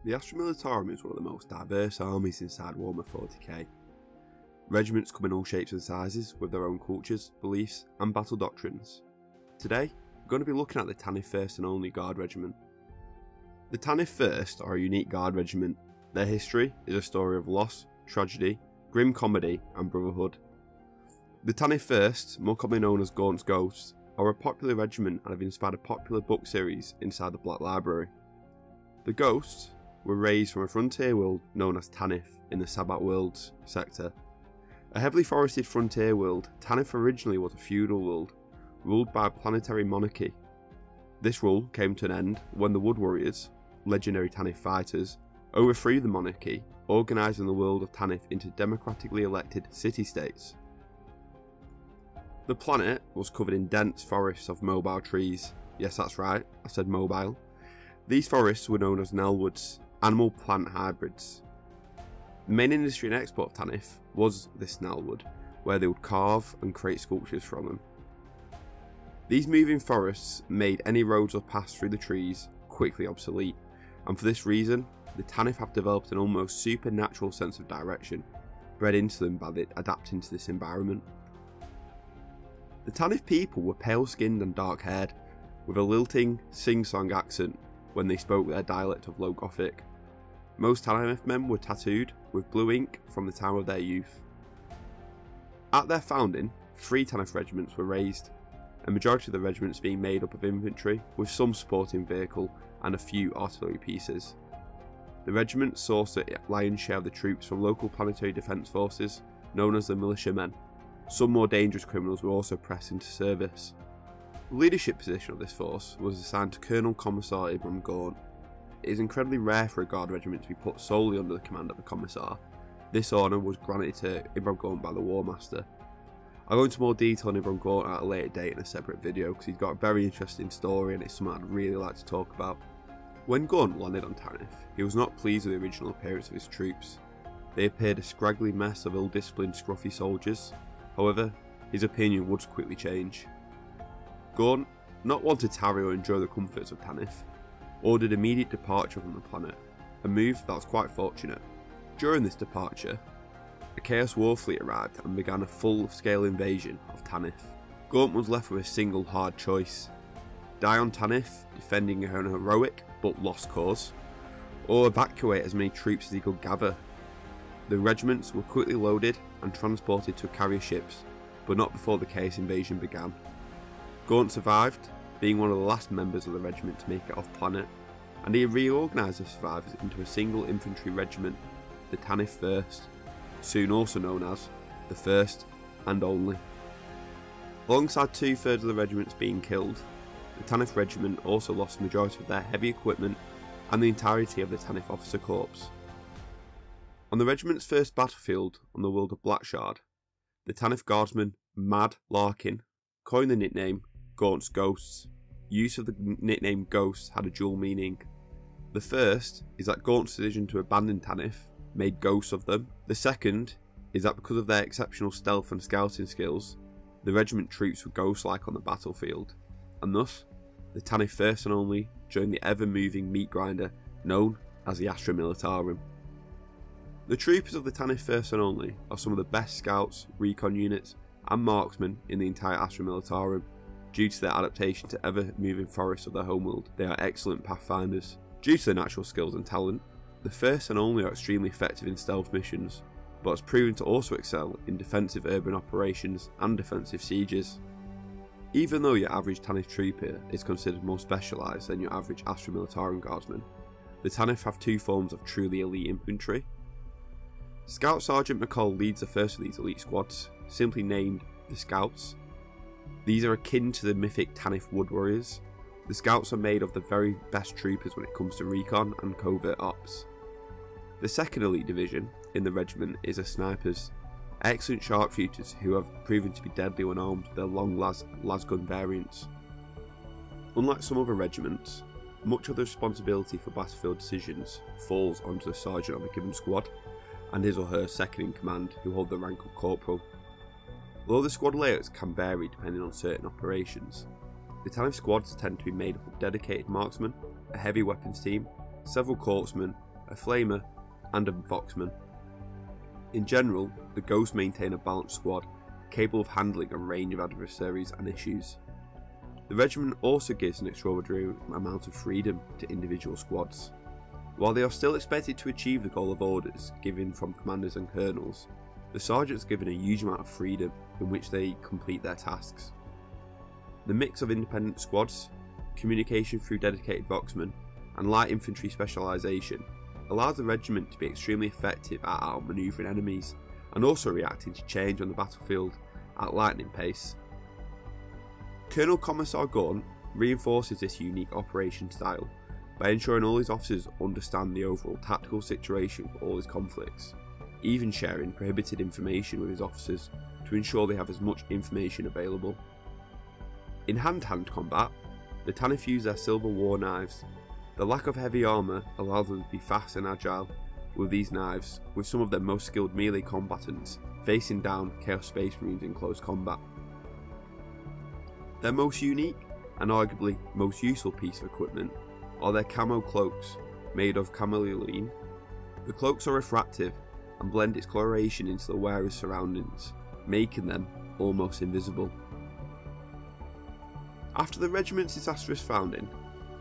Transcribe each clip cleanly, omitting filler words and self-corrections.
The Astra Militarum is one of the most diverse armies inside Warhammer 40k. Regiments come in all shapes and sizes, with their own cultures, beliefs and battle doctrines. Today, we're going to be looking at the Tanith First and Only Guard Regiment. The Tanith First are a unique guard regiment. Their history is a story of loss, tragedy, grim comedy and brotherhood. The Tanith First, more commonly known as Gaunt's Ghosts, are a popular regiment and have inspired a popular book series inside the Black Library. The Ghosts were raised from a frontier world known as Tanith in the Sabbat Worlds sector. A heavily forested frontier world, Tanith originally was a feudal world, ruled by a planetary monarchy. This rule came to an end when the Wood Warriors, legendary Tanith fighters, overthrew the monarchy, organising the world of Tanith into democratically elected city-states. The planet was covered in dense forests of mobile trees. Yes, that's right, I said mobile. These forests were known as Nalwoods, animal-plant hybrids. The main industry and export of Tanith was this Nalwood, where they would carve and create sculptures from them. These moving forests made any roads or paths through the trees quickly obsolete, and for this reason, the Tanith have developed an almost supernatural sense of direction, bred into them by adapting to this environment. The Tanith people were pale-skinned and dark-haired, with a lilting, sing-song accent when they spoke their dialect of Low Gothic. Most Tanith men were tattooed with blue ink from the time of their youth. At their founding, 3 Tanith regiments were raised, a majority of the regiments being made up of infantry with some supporting vehicle and a few artillery pieces. The regiment sourced a lion's share of the troops from local planetary defence forces known as the militiamen. Some more dangerous criminals were also pressed into service. The leadership position of this force was assigned to Colonel Commissar Ibram Gaunt. It is incredibly rare for a guard regiment to be put solely under the command of a commissar. This honour was granted to Ibram Gaunt by the War Master. I'll go into more detail on Ibram Gaunt at a later date in a separate video because he's got a very interesting story and it's something I'd really like to talk about. When Gaunt landed on Tanith, he was not pleased with the original appearance of his troops. They appeared a scraggly mess of ill-disciplined scruffy soldiers. However, his opinion would quickly change. Gaunt, not one to tarry or enjoy the comforts of Tanith, ordered immediate departure from the planet, a move that was quite fortunate. During this departure, a Chaos War fleet arrived and began a full-scale invasion of Tanith. Gaunt was left with a single hard choice: die on Tanith, defending an heroic but lost cause, or evacuate as many troops as he could gather. The regiments were quickly loaded and transported to carrier ships, but not before the Chaos invasion began. Gaunt survived, being one of the last members of the regiment to make it off planet, and he reorganised the survivors into a single infantry regiment, the Tanith First, soon also known as the First and Only. Alongside 2/3 of the regiments being killed, the Tanith regiment also lost the majority of their heavy equipment and the entirety of the Tanith officer corps. On the regiment's first battlefield on the world of Blackshard, the Tanith guardsman Mad Larkin coined the nickname Gaunt's Ghosts. Use of the nickname Ghosts had a dual meaning. The first is that Gaunt's decision to abandon Tanith made ghosts of them. The second is that because of their exceptional stealth and scouting skills, the regiment troops were ghost-like on the battlefield, and thus, the Tanith First and Only joined the ever-moving meat grinder known as the Astra Militarum. The troopers of the Tanith First and Only are some of the best scouts, recon units and marksmen in the entire Astra Militarum. Due to their adaptation to ever-moving forests of their homeworld, they are excellent pathfinders. Due to their natural skills and talent, the First and Only are extremely effective in stealth missions, but has proven to also excel in defensive urban operations and defensive sieges. Even though your average Tanith trooper is considered more specialised than your average Astra Militarum guardsman, the Tanith have 2 forms of truly elite infantry. Scout Sergeant McCall leads the first of these elite squads, simply named the Scouts. These are akin to the mythic Tanith Wood Warriors. The Scouts are made of the very best troopers when it comes to recon and covert ops. The second elite division in the regiment is the Snipers, excellent sharpshooters who have proven to be deadly when armed with their long lasgun variants. Unlike some other regiments, much of the responsibility for battlefield decisions falls onto the sergeant of a given squad and his or her second in command, who hold the rank of corporal. Although the squad layouts can vary depending on certain operations, the Tanith squads tend to be made up of dedicated marksmen, a heavy weapons team, several corpsmen, a flamer, and a marksman. In general, the Ghosts maintain a balanced squad capable of handling a range of adversaries and issues. The regiment also gives an extraordinary amount of freedom to individual squads. While they are still expected to achieve the goal of orders given from commanders and colonels, the sergeants are given a huge amount of freedom in which they complete their tasks. The mix of independent squads, communication through dedicated marksmen, and light infantry specialisation allows the regiment to be extremely effective at outmanoeuvring enemies and also reacting to change on the battlefield at lightning pace. Colonel Commissar Gaunt reinforces this unique operation style by ensuring all his officers understand the overall tactical situation for all his conflicts, even sharing prohibited information with his officers to ensure they have as much information available. In hand-to-hand combat, the Tanith use their silver war knives. The lack of heavy armour allows them to be fast and agile with these knives, with some of their most skilled melee combatants facing down Chaos Space Marines in close combat. Their most unique, and arguably most useful piece of equipment, are their camo cloaks, made of camelline. The cloaks are refractive and blend its coloration into the wearer's surroundings, making them almost invisible. After the regiment's disastrous founding,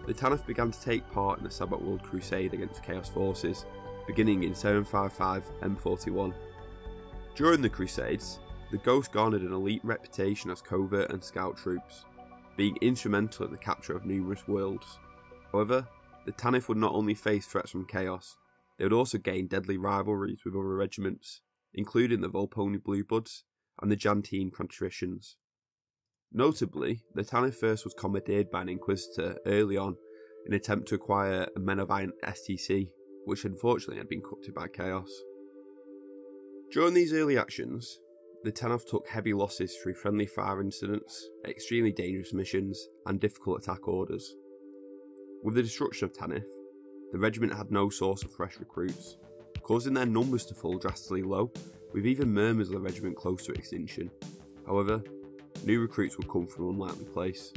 the Tanith began to take part in the Sabbath World Crusade against Chaos forces, beginning in 755 M41. During the Crusades, the Ghosts garnered an elite reputation as covert and scout troops, being instrumental in the capture of numerous worlds. However, the Tanith would not only face threats from Chaos, they would also gain deadly rivalries with other regiments, including the Volponi Bluebloods and the Jantine Patricians. Notably, the Tanith first was commandeered by an Inquisitor early on in an attempt to acquire a Men of Iron STC, which unfortunately had been corrupted by Chaos. During these early actions, the Tanith took heavy losses through friendly fire incidents, extremely dangerous missions, and difficult attack orders. With the destruction of Tanith, the regiment had no source of fresh recruits, causing their numbers to fall drastically low, with even murmurs of the regiment close to extinction. However, new recruits would come from an unlikely place.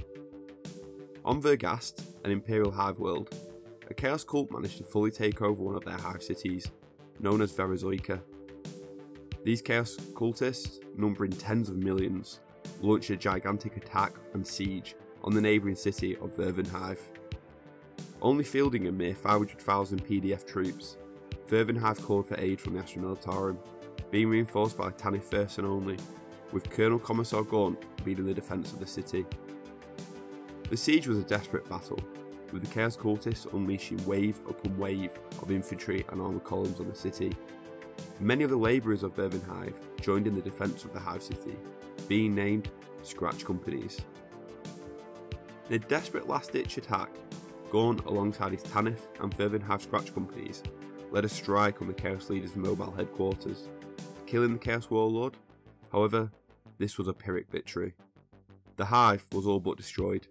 On Vergast, an Imperial hive world, a Chaos cult managed to fully take over one of their hive cities, known as Verezoica. These Chaos cultists, numbering tens of millions, launched a gigantic attack and siege on the neighbouring city of Vervenhive. Only fielding a mere 500,000 PDF troops, Vervenhive called for aid from the Astra Militarum, being reinforced by Tanith first and only, with Colonel Commissar Gaunt leading the defence of the city. The siege was a desperate battle, with the Chaos cultists unleashing wave upon wave of infantry and armoured columns on the city. Many of the labourers of Vervenhive joined in the defence of the Hive City, being named Scratch Companies. In a desperate last-ditch attack, Gaunt, alongside his Tanith and Vervenhive Scratch Companies, led a strike on the Chaos leader's mobile headquarters, killing the Chaos Warlord. However, this was a Pyrrhic victory. The Hive was all but destroyed,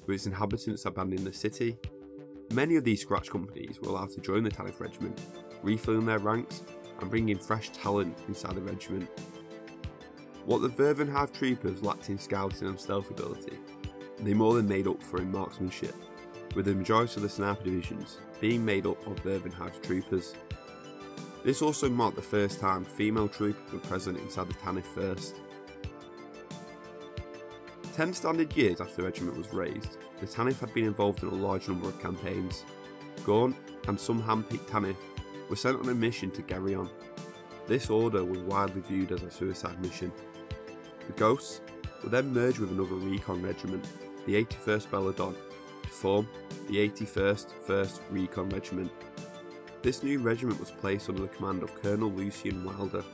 with its inhabitants abandoning the city. Many of these Scratch Companies were allowed to join the Tanith regiment, refilling their ranks and bringing fresh talent inside the regiment. What the Vervenhive troopers lacked in scouting and stealth ability, they more than made up for in marksmanship, with the majority of the sniper divisions being made up of Vervenhive troopers. This also marked the first time female troopers were present inside the Tanith first. 10 standard years after the regiment was raised, the Tanith had been involved in a large number of campaigns. Gaunt and some hand-picked Tanith were sent on a mission to Geryon. This order was widely viewed as a suicide mission. The Ghosts would then merge with another recon regiment, the 81st Belladon, to form the 81st 1st Recon Regiment. This new regiment was placed under the command of Colonel Lucian Wilder.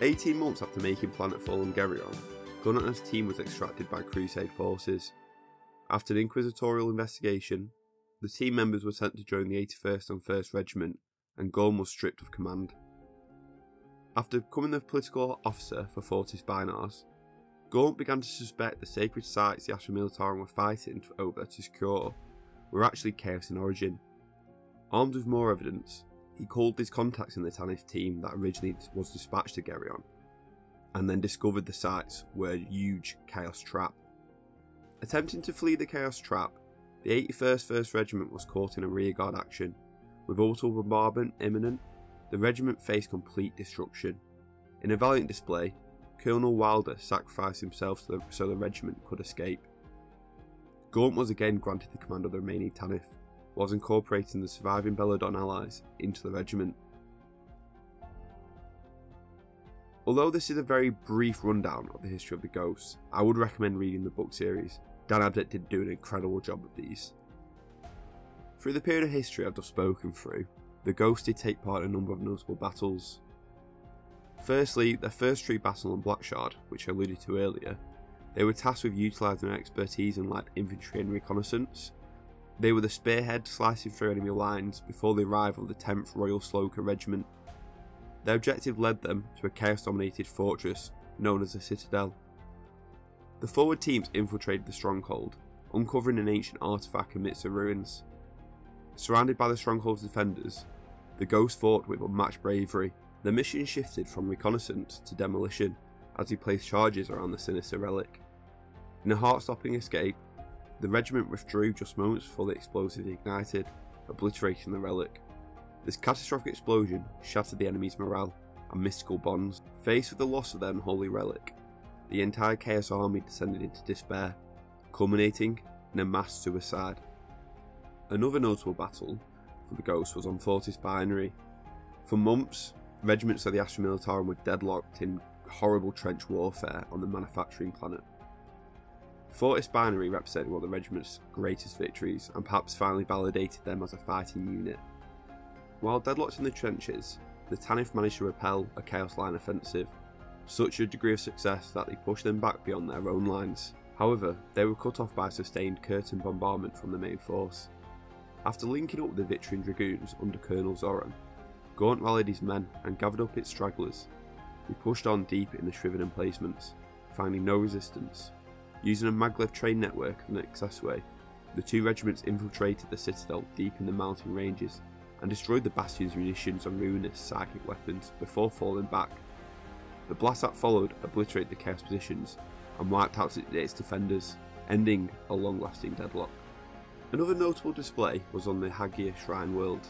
18 months after making planetfall on Geryon, Gaunt and his team was extracted by Crusade forces. After an inquisitorial investigation, the team members were sent to join the 81st and 1st Regiment, and Gaunt was stripped of command. After becoming the political officer for Fortis Binars, Gaunt began to suspect the sacred sites the Astra Militarum were fighting over to secure were actually Chaos in origin. Armed with more evidence, he called his contacts in the Tanith team that originally was dispatched to Geryon, and then discovered the sites were a huge Chaos trap. Attempting to flee the Chaos trap, the 81st 1st Regiment was caught in a rearguard action, With orbital bombardment imminent, the regiment faced complete destruction. In a valiant display, Colonel Wilder sacrificed himself so the regiment could escape. Gaunt was again granted the command of the remaining Tanith, whilst incorporating the surviving Belladon allies into the regiment. Although this is a very brief rundown of the history of the Ghosts, I would recommend reading the book series. Dan Abnett did do an incredible job with these. Through the period of history I've just spoken through, the Ghosts did take part in a number of notable battles. Firstly, their first true battle on Blackshard, which I alluded to earlier, they were tasked with utilising their expertise in light infantry and reconnaissance. They were the spearhead slicing through enemy lines before the arrival of the 10th Royal Sloker Regiment. Their objective led them to a chaos-dominated fortress known as the Citadel. The forward teams infiltrated the stronghold, uncovering an ancient artefact amidst the ruins. Surrounded by the stronghold's defenders, the Ghosts fought with unmatched bravery. Their mission shifted from reconnaissance to demolition as they placed charges around the sinister relic. In a heart-stopping escape, the regiment withdrew just moments before the explosives ignited, obliterating the relic. This catastrophic explosion shattered the enemy's morale and mystical bonds. Faced with the loss of their unholy relic, the entire Chaos Army descended into despair, culminating in a mass suicide. Another notable battle for the Ghosts was on Fortis Binary. For months, regiments of the Astra Militarum were deadlocked in horrible trench warfare on the manufacturing planet. Fortis Binary represented one of the regiment's greatest victories and perhaps finally validated them as a fighting unit. While deadlocked in the trenches, the Tanith managed to repel a Chaos Line offensive, such a degree of success that they pushed them back beyond their own lines. However, they were cut off by sustained curtain bombardment from the main force. After linking up with the Victorian Dragoons under Colonel Zoran, Gaunt rallied his men and gathered up its stragglers. They pushed on deep in the shriven emplacements, finding no resistance. Using a maglev train network as an accessway, the two regiments infiltrated the citadel deep in the mountain ranges and destroyed the bastion's munitions and ruinous psychic weapons before falling back. The blast that followed obliterated the chaos positions and wiped out its defenders, ending a long-lasting deadlock. Another notable display was on the Hagia Shrine World.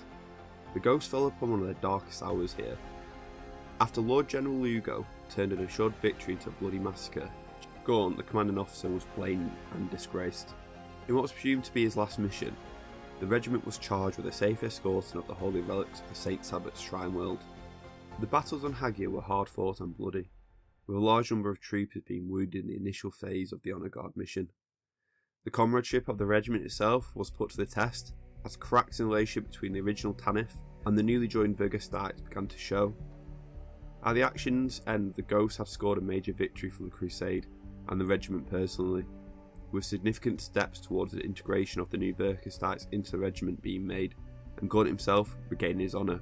The Ghosts fell upon one of their darkest hours here. After Lord General Lugo turned an assured victory into a bloody massacre, Gaunt, the commanding officer, was blamed and disgraced. In what was presumed to be his last mission, the regiment was charged with the safe escorting of the holy relics of the St. Sabbath's Shrine World. The battles on Hagia were hard fought and bloody, with a large number of troopers being wounded in the initial phase of the Honour Guard mission. The comradeship of the regiment itself was put to the test, as cracks in the relationship between the original Tanith and the newly joined Vergestites began to show. At the action's end, the Ghosts had scored a major victory for the Crusade and the regiment personally, with significant steps towards the integration of the new Vergestites into the regiment being made, and Gaunt himself regaining his honour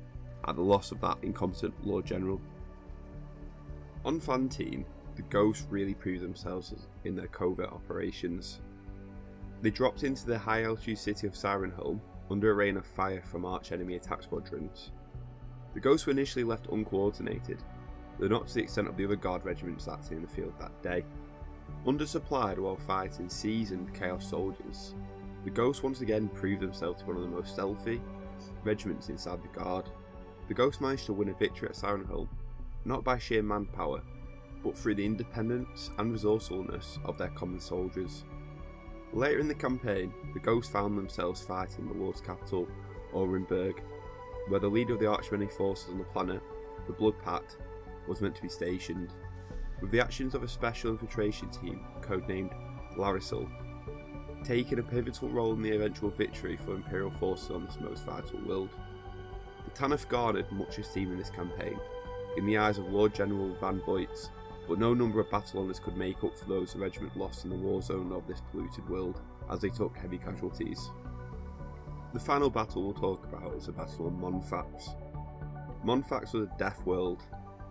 at the loss of that incompetent Lord General. On Fantine, the Ghosts really proved themselves in their covert operations. They dropped into the high altitude city of Sirenholm under a rain of fire from arch-enemy attack squadrons. The Ghosts were initially left uncoordinated, though not to the extent of the other guard regiments acting in the field that day. Undersupplied while fighting seasoned Chaos soldiers, the Ghosts once again proved themselves to be one of the most stealthy regiments inside the Guard. The Ghosts managed to win a victory at Sirenholm, not by sheer manpower, but through the independence and resourcefulness of their common soldiers. Later in the campaign, the Ghosts found themselves fighting the Lord's capital, Orenburg, where the leader of the arch-many forces on the planet, the Blood Pact, was meant to be stationed, with the actions of a special infiltration team, codenamed Larisal, taking a pivotal role in the eventual victory for Imperial forces on this most vital world. The Tanith garnered much esteem in this campaign, in the eyes of Lord General Van Voigts, but no number of battle honours could make up for those the regiment lost in the war zone of this polluted world, as they took heavy casualties. The final battle we'll talk about is the Battle of Monfax. Monfax was a death world,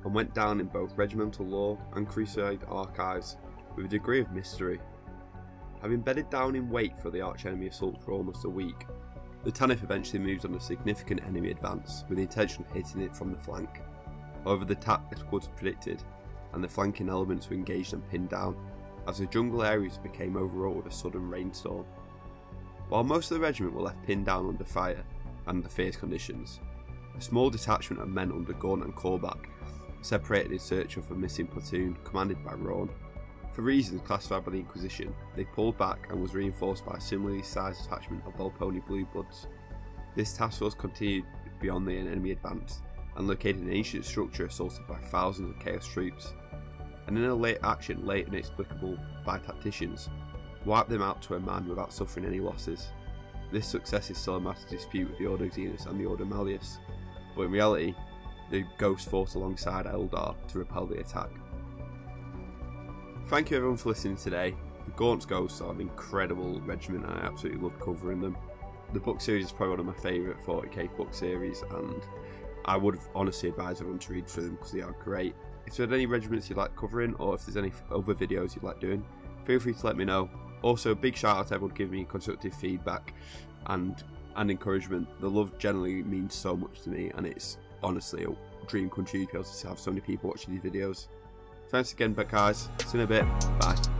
and went down in both regimental lore and Crusade archives with a degree of mystery. Having bedded down in wait for the arch-enemy assault for almost a week, the Tanith eventually moved on a significant enemy advance with the intention of hitting it from the flank. However, the tactics was predicted, and the flanking elements were engaged and pinned down, as the jungle areas became overrun with a sudden rainstorm. While most of the regiment were left pinned down under fire, and the fierce conditions. A small detachment of men under Gaunt and Korbach separated in search of a missing platoon commanded by Rawn. For reasons classified by the Inquisition, they pulled back and was reinforced by a similarly sized detachment of Volponi Blue Bloods. This task force continued beyond the enemy advance and located an ancient structure assaulted by thousands of Chaos troops, and in a late action late and inexplicable by tacticians, wiped them out to a man without suffering any losses. This success is still a matter of dispute with the Ordo Xenus and the Ordo Malleus, but in reality, the Ghost fought alongside Eldar to repel the attack. Thank you everyone for listening today. The Gaunt's Ghosts are an incredible regiment and I absolutely love covering them. The book series is probably one of my favourite 40k book series, and I would honestly advise everyone to read through them because they are great. If there are any regiments you'd like covering, or if there's any other videos you'd like doing, feel free to let me know. Also, a big shout out to everyone giving me constructive feedback and encouragement. The love generally means so much to me, and it's honestly a dream come true to be able to have so many people watching these videos. Thanks again, guys. See you in a bit. Bye.